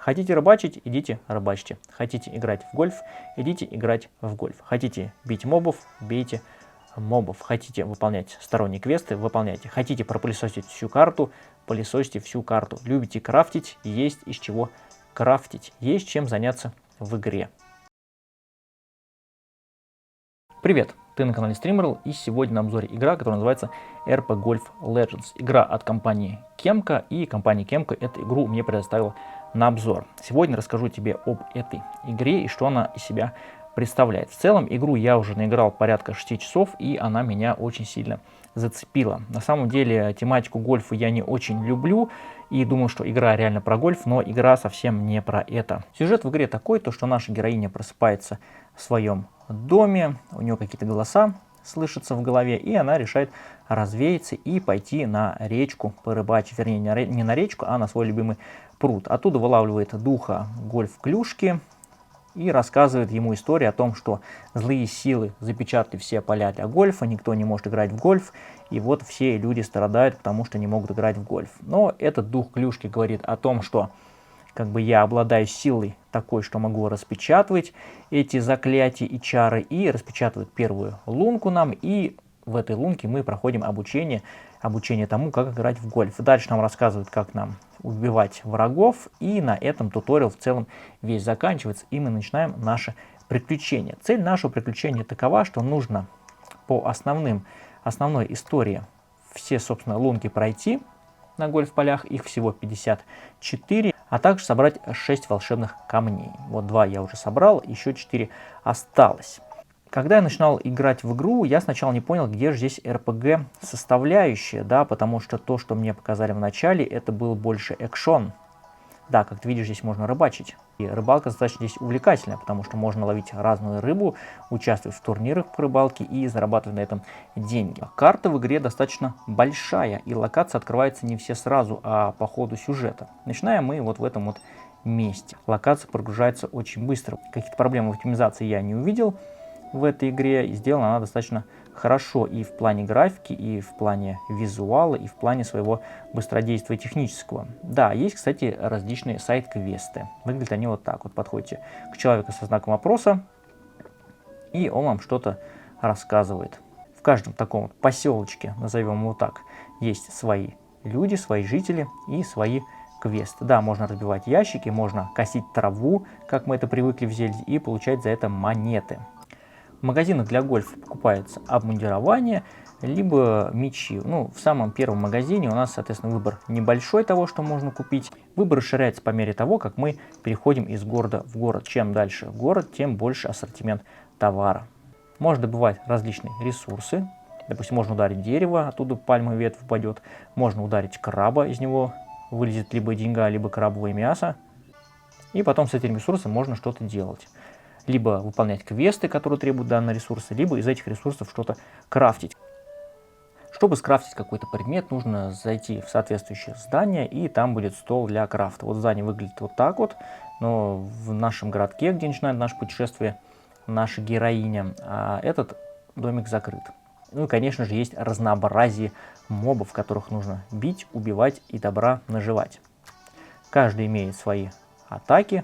Хотите рыбачить, идите рыбачьте. Хотите играть в гольф, идите играть в гольф. Хотите бить мобов, бейте мобов. Хотите выполнять сторонние квесты, выполняйте. Хотите пропылесосить всю карту, пылесосьте всю карту. Любите крафтить, есть из чего крафтить. Есть чем заняться в игре. Привет, ты на канале Streamerl, и сегодня на обзоре игра, которая называется RP Golf Legends. Игра от компании Kemco, и компания Kemco эту игру мне предоставила на обзор. Сегодня расскажу тебе об этой игре и что она из себя представляет. В целом, игру я уже наиграл порядка 6 часов, и она меня очень сильно зацепила. На самом деле, тематику гольфа я не очень люблю, и думаю, что игра реально про гольф, но игра совсем не про это. Сюжет в игре такой, то что наша героиня просыпается в своем доме, у нее какие-то голоса слышатся в голове, и она решает развеяться и пойти на речку порыбачить, вернее, не на речку, а на свой любимый пруд. Оттуда вылавливает духа гольф-клюшки и рассказывает ему историю о том, что злые силы запечатали все поля для гольфа, никто не может играть в гольф, и вот все люди страдают, потому что не могут играть в гольф. Но этот дух клюшки говорит о том, что как бы я обладаю силой такой, что могу распечатывать эти заклятия и чары, и распечатывать первую лунку нам, и в этой лунке мы проходим обучение тому, как играть в гольф. Дальше нам рассказывают, как нам убивать врагов, и на этом туториал в целом весь заканчивается, и мы начинаем наше приключение. Цель нашего приключения такова, что нужно по основной истории все, собственно, лунки пройти на гольф-полях, их всего 54, а также собрать 6 волшебных камней. Вот 2 я уже собрал, еще 4 осталось. Когда я начинал играть в игру, я сначала не понял, где же здесь RPG составляющая, да, потому что то, что мне показали в начале, это был больше экшон. Да, как ты видишь, здесь можно рыбачить. И рыбалка достаточно здесь увлекательная, потому что можно ловить разную рыбу, участвовать в турнирах по рыбалке и зарабатывать на этом деньги. Карта в игре достаточно большая, и локация открывается не все сразу, а по ходу сюжета. Начинаем мы вот в этом вот месте. Локация прогружается очень быстро. Каких-то проблем в оптимизации я не увидел в этой игре, и сделана она достаточно хорошо и в плане графики, и в плане визуала, и в плане своего быстродействия технического. Да, есть, кстати, различные сайт-квесты. Выглядят они вот так. Вот подходите к человеку со знаком вопроса, и он вам что-то рассказывает. В каждом таком вот поселочке, назовем его так, есть свои люди, свои жители и свои квесты. Да, можно разбивать ящики, можно косить траву, как мы это привыкли в Зельде, и получать за это монеты. В магазинах для гольфа покупается обмундирование, либо мячи. Ну, в самом первом магазине у нас, соответственно, выбор небольшой того, что можно купить. Выбор расширяется по мере того, как мы переходим из города в город. Чем дальше в город, тем больше ассортимент товара. Можно добывать различные ресурсы. Допустим, можно ударить дерево, оттуда пальмовая ветвь упадет. Можно ударить краба, из него вылезет либо деньга, либо крабовое мясо. И потом с этим ресурсом можно что-то делать. Либо выполнять квесты, которые требуют данные ресурсы, либо из этих ресурсов что-то крафтить. Чтобы скрафтить какой-то предмет, нужно зайти в соответствующее здание, и там будет стол для крафта. Вот здание выглядит вот так вот, но в нашем городке, где начинает наше путешествие наша героиня, этот домик закрыт. Ну и, конечно же, есть разнообразие мобов, которых нужно бить, убивать и добра наживать. Каждый имеет свои атаки,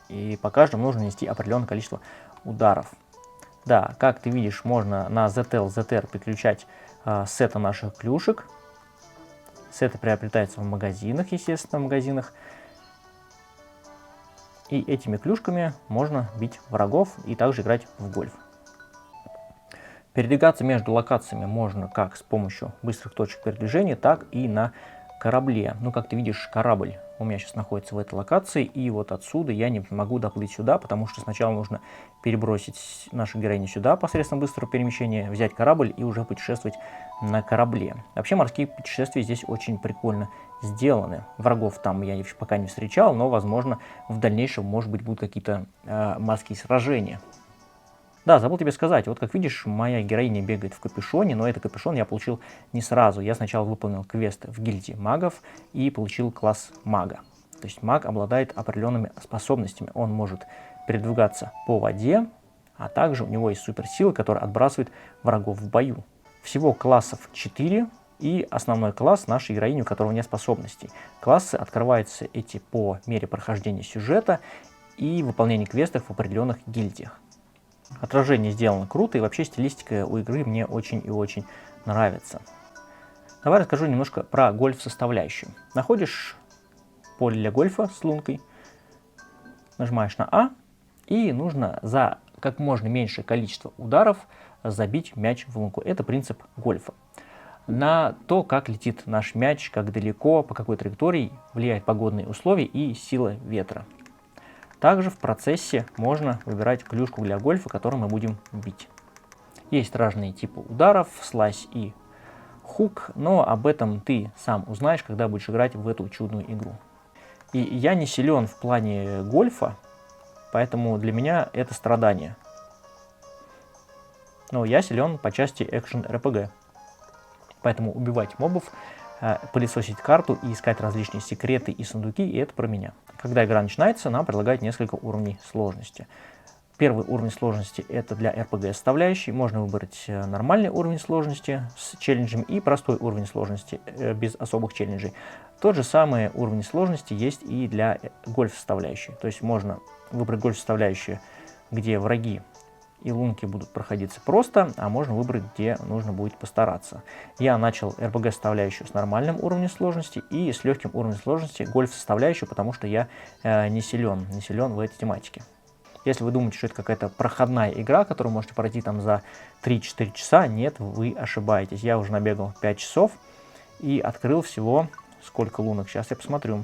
и по каждому нужно нанести определенное количество ударов. Да, как ты видишь, можно на ZL, ZR переключать сеты наших клюшек. Сеты приобретаются в магазинах, естественно, в магазинах. И этими клюшками можно бить врагов и также играть в гольф. Передвигаться между локациями можно как с помощью быстрых точек передвижения, так и на корабле. Ну, как ты видишь, корабль у меня сейчас находится в этой локации, и вот отсюда я не могу доплыть сюда, потому что сначала нужно перебросить нашу героиню сюда посредством быстрого перемещения, взять корабль и уже путешествовать на корабле. Вообще, морские путешествия здесь очень прикольно сделаны. Врагов там я пока не встречал, но, возможно, в дальнейшем, может быть, будут какие-то морские сражения. Да, забыл тебе сказать, вот как видишь, моя героиня бегает в капюшоне, но этот капюшон я получил не сразу. Я сначала выполнил квест в гильдии магов и получил класс мага. То есть маг обладает определенными способностями. Он может передвигаться по воде, а также у него есть суперсилы, которые отбрасывают врагов в бою. Всего классов 4, и основной класс нашей героини, у которого нет способностей. Классы открываются эти по мере прохождения сюжета и выполнения квестов в определенных гильдиях. Отражение сделано круто, и вообще стилистика у игры мне очень и очень нравится. Давай расскажу немножко про гольф-составляющую. Находишь поле для гольфа с лункой, нажимаешь на А, и нужно за как можно меньшее количество ударов забить мяч в лунку. Это принцип гольфа. На то, как летит наш мяч, как далеко, по какой траектории, влияют погодные условия и сила ветра. Также в процессе можно выбирать клюшку для гольфа, которую мы будем бить. Есть разные типы ударов, слайс и хук, но об этом ты сам узнаешь, когда будешь играть в эту чудную игру. И я не силен в плане гольфа, поэтому для меня это страдание. Но я силен по части экшен RPG. Поэтому убивать мобов, пылесосить карту и искать различные секреты и сундуки, и это про меня. Когда игра начинается, нам предлагают несколько уровней сложности. Первый уровень сложности это для RPG составляющей. Можно выбрать нормальный уровень сложности с челленджем и простой уровень сложности без особых челленджей. Тот же самый уровень сложности есть и для гольф составляющей. То есть можно выбрать гольф составляющую, где враги и лунки будут проходиться просто, а можно выбрать, где нужно будет постараться. Я начал RPG составляющую с нормальным уровнем сложности и с легким уровнем сложности гольф составляющую, потому что я не силен в этой тематике. Если вы думаете, что это какая-то проходная игра, которую можете пройти там за 3-4 часа, нет, вы ошибаетесь. Я уже набегал 5 часов и открыл всего, сколько лунок, сейчас я посмотрю.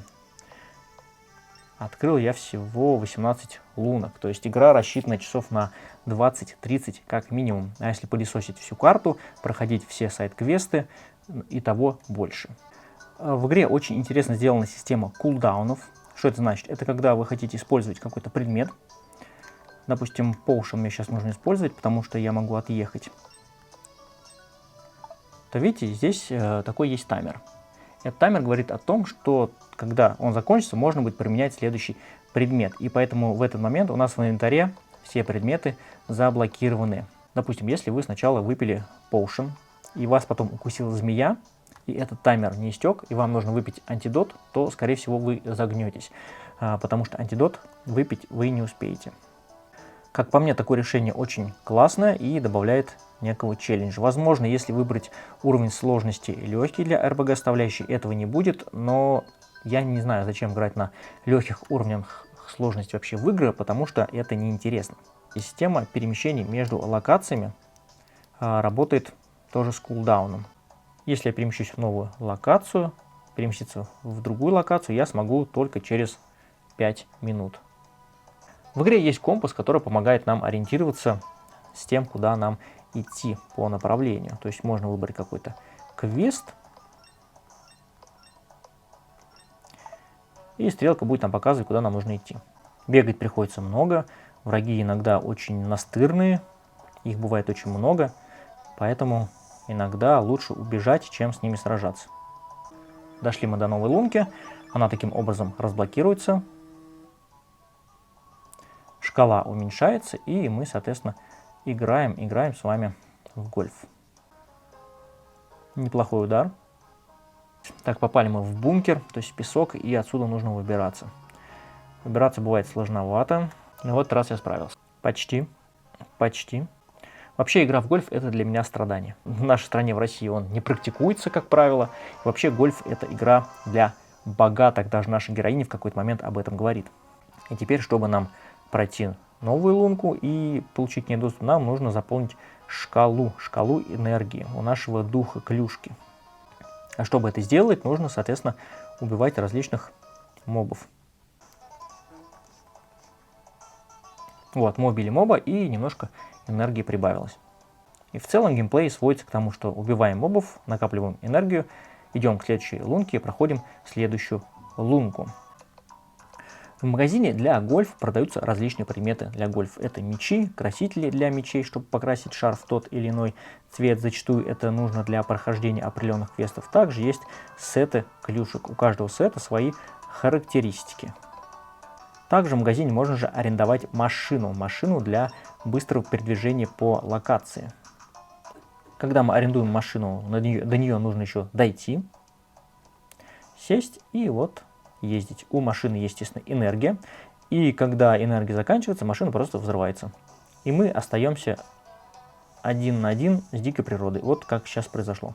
Открыл я всего 18 лунок, то есть игра рассчитана часов на 20-30 как минимум. А если пылесосить всю карту, проходить все сайд-квесты и того больше. В игре очень интересно сделана система кулдаунов. Что это значит? Это когда вы хотите использовать какой-то предмет. Допустим, potion мне сейчас нужно использовать, потому что я могу отъехать. То видите, здесь такой есть таймер. Этот таймер говорит о том, что когда он закончится, можно будет применять следующий предмет. И поэтому в этот момент у нас в инвентаре все предметы заблокированы. Допустим, если вы сначала выпили potion, и вас потом укусила змея, и этот таймер не истек, и вам нужно выпить антидот, то, скорее всего, вы загнетесь, потому что антидот выпить вы не успеете. Как по мне, такое решение очень классное и добавляет некого челленджа. Возможно, если выбрать уровень сложности легкий для RPG составляющей, этого не будет, но я не знаю, зачем играть на легких уровнях сложности вообще в игры, потому что это неинтересно. И система перемещений между локациями работает тоже с кулдауном. Если я перемещусь в новую локацию, переместиться в другую локацию я смогу только через 5 минут. В игре есть компас, который помогает нам ориентироваться с тем, куда нам идти по направлению. То есть можно выбрать какой-то квест, и стрелка будет нам показывать, куда нам нужно идти. Бегать приходится много, враги иногда очень настырные, их бывает очень много, поэтому иногда лучше убежать, чем с ними сражаться. Дошли мы до новой лунки, она таким образом разблокируется. Шкала уменьшается, и мы, соответственно, играем с вами в гольф. Неплохой удар. Так, попали мы в бункер, то есть в песок, и отсюда нужно выбираться. Выбираться бывает сложновато, но в этот раз я справился. Почти. Вообще игра в гольф это для меня страдание. В нашей стране, в России, он не практикуется, как правило. Вообще гольф это игра для богатых, даже наша героиня в какой-то момент об этом говорит. И теперь, чтобы нам пройти новую лунку и получить к ней доступ, нам нужно заполнить шкалу энергии у нашего духа клюшки. А чтобы это сделать, нужно, соответственно, убивать различных мобов. Вот, мы убили моба, и немножко энергии прибавилось. И в целом геймплей сводится к тому, что убиваем мобов, накапливаем энергию, идем к следующей лунке и проходим следующую лунку. В магазине для гольф продаются различные предметы для гольф. Это мечи, красители для мечей, чтобы покрасить шар в тот или иной цвет. Зачастую это нужно для прохождения определенных квестов. Также есть сеты клюшек. У каждого сета свои характеристики. Также в магазине можно же арендовать машину для быстрого передвижения по локации. Когда мы арендуем машину, до нее нужно еще дойти, сесть и вот ездить. У машины есть, естественно, энергия. И когда энергия заканчивается, машина просто взрывается. И мы остаемся один на один с дикой природой. Вот как сейчас произошло.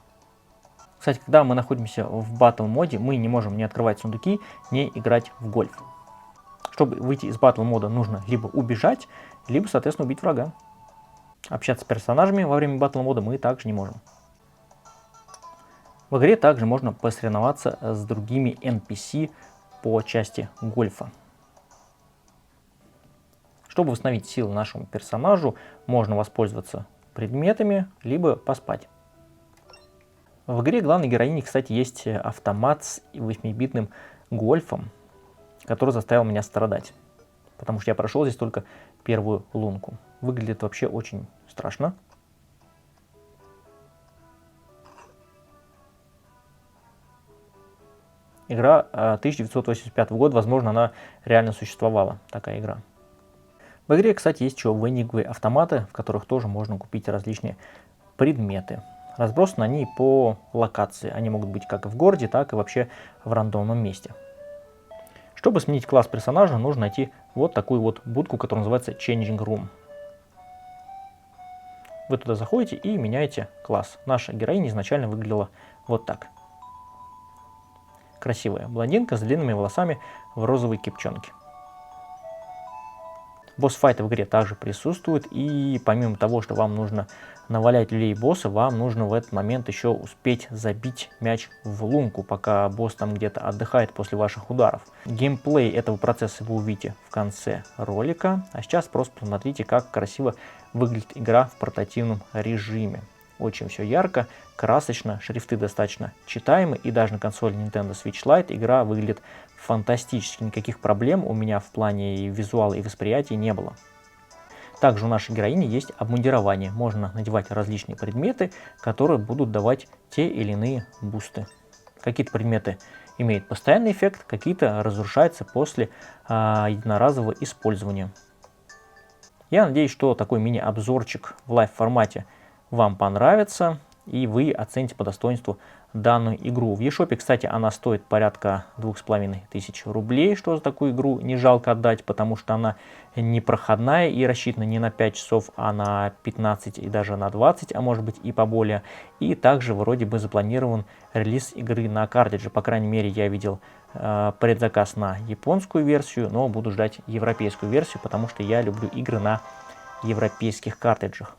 Кстати, когда мы находимся в батл моде, мы не можем не открывать сундуки, не играть в гольф. Чтобы выйти из батл мода, нужно либо убежать, либо, соответственно, убить врага. Общаться с персонажами во время батл мода мы также не можем. В игре также можно посоревноваться с другими NPC по части гольфа. Чтобы восстановить силы нашему персонажу, можно воспользоваться предметами, либо поспать. В игре главной героини, кстати, есть автомат с 8-битным гольфом, который заставил меня страдать. Потому что я прошел здесь только первую лунку. Выглядит вообще очень страшно. Игра 1985 года, возможно, она реально существовала, такая игра. В игре, кстати, есть еще венинговые автоматы, в которых тоже можно купить различные предметы. Разбросаны они по локации. Они могут быть как в городе, так и вообще в рандомном месте. Чтобы сменить класс персонажа, нужно найти вот такую вот будку, которая называется Changing Room. Вы туда заходите и меняете класс. Наша героиня изначально выглядела вот так. Красивая блондинка с длинными волосами в розовой кепчонке. Босс-файты в игре также присутствуют, и помимо того, что вам нужно навалять людей босса, вам нужно в этот момент еще успеть забить мяч в лунку, пока босс там где-то отдыхает после ваших ударов. Геймплей этого процесса вы увидите в конце ролика, а сейчас просто посмотрите, как красиво выглядит игра в портативном режиме. Очень все ярко, красочно, шрифты достаточно читаемы, и даже на консоли Nintendo Switch Lite игра выглядит фантастически. Никаких проблем у меня в плане визуала и восприятия не было. Также у нашей героини есть обмундирование. Можно надевать различные предметы, которые будут давать те или иные бусты. Какие-то предметы имеют постоянный эффект, какие-то разрушаются после единоразового использования. Я надеюсь, что такой мини-обзорчик в лайв-формате вам понравится, и вы оцените по достоинству данную игру. В eShop, кстати, она стоит порядка 2500 рублей, что за такую игру не жалко отдать, потому что она не проходная и рассчитана не на 5 часов, а на 15 и даже на 20, а может быть и поболее. И также вроде бы запланирован релиз игры на картридже. По крайней мере, я видел предзаказ на японскую версию, но буду ждать европейскую версию, потому что я люблю игры на европейских картриджах.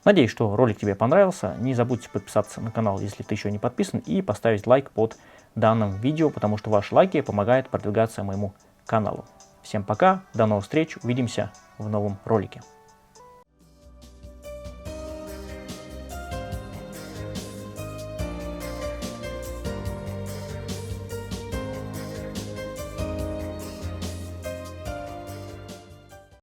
Надеюсь, что ролик тебе понравился. Не забудьте подписаться на канал, если ты еще не подписан, и поставить лайк под данным видео, потому что ваши лайки помогают продвигаться моему каналу. Всем пока, до новых встреч, увидимся в новом ролике.